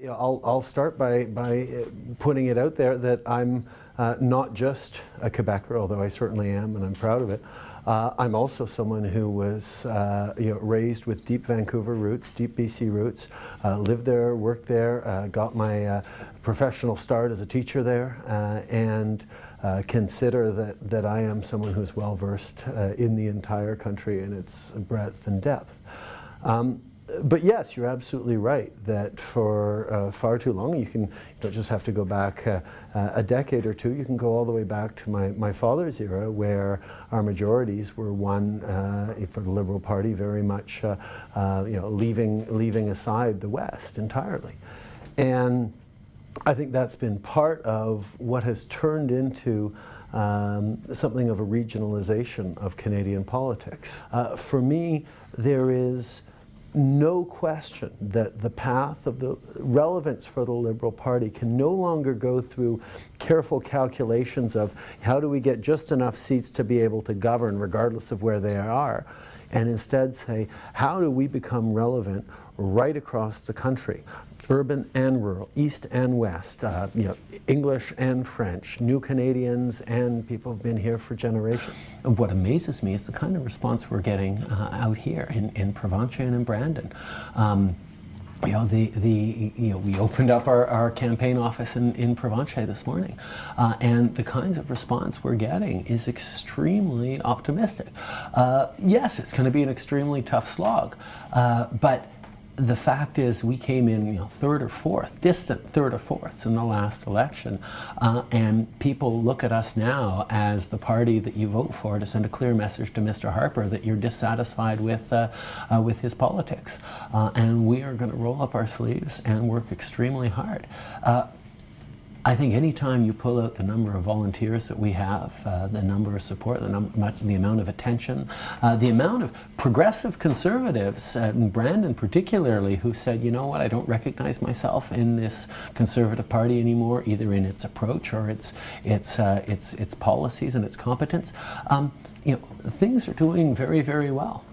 Yeah, I'll start by putting it out there that I'm not just a Quebecer, although I certainly am, and I'm proud of it. I'm also someone who was raised with deep Vancouver roots, deep BC roots, lived there, worked there, got my professional start as a teacher there, and consider that I am someone who's well versed in the entire country in its breadth and depth. But yes, you're absolutely right that for far too long, you don't just have to go back a decade or two, you can go all the way back to my father's era, where our majorities were won for the Liberal Party very much leaving aside the West entirely. And I think that's been part of what has turned into something of a regionalization of Canadian politics. For me, there is no question that the path of the relevance for the Liberal Party can no longer go through careful calculations of how do we get just enough seats to be able to govern regardless of where they are, and instead say, how do we become relevant right across the country, urban and rural, east and west, English and French, new Canadians and people who've been here for generations. What amazes me is the kind of response we're getting out here in Provencher and in Brandon. We opened up our campaign office in Provencher this morning, and the kinds of response we're getting is extremely optimistic. Yes, it's going to be an extremely tough slog, but the fact is we came in third or fourth, distant third or fourths in the last election, and people look at us now as the party that you vote for to send a clear message to Mr. Harper that you're dissatisfied with his politics. And we are going to roll up our sleeves and work extremely hard. I think any time you pull out the number of volunteers that we have, the number of support, the amount of attention, the amount of progressive conservatives, Brandon particularly, who said, you know what, I don't recognize myself in this Conservative Party anymore, either in its approach or its policies and its competence. Things are doing very, very well.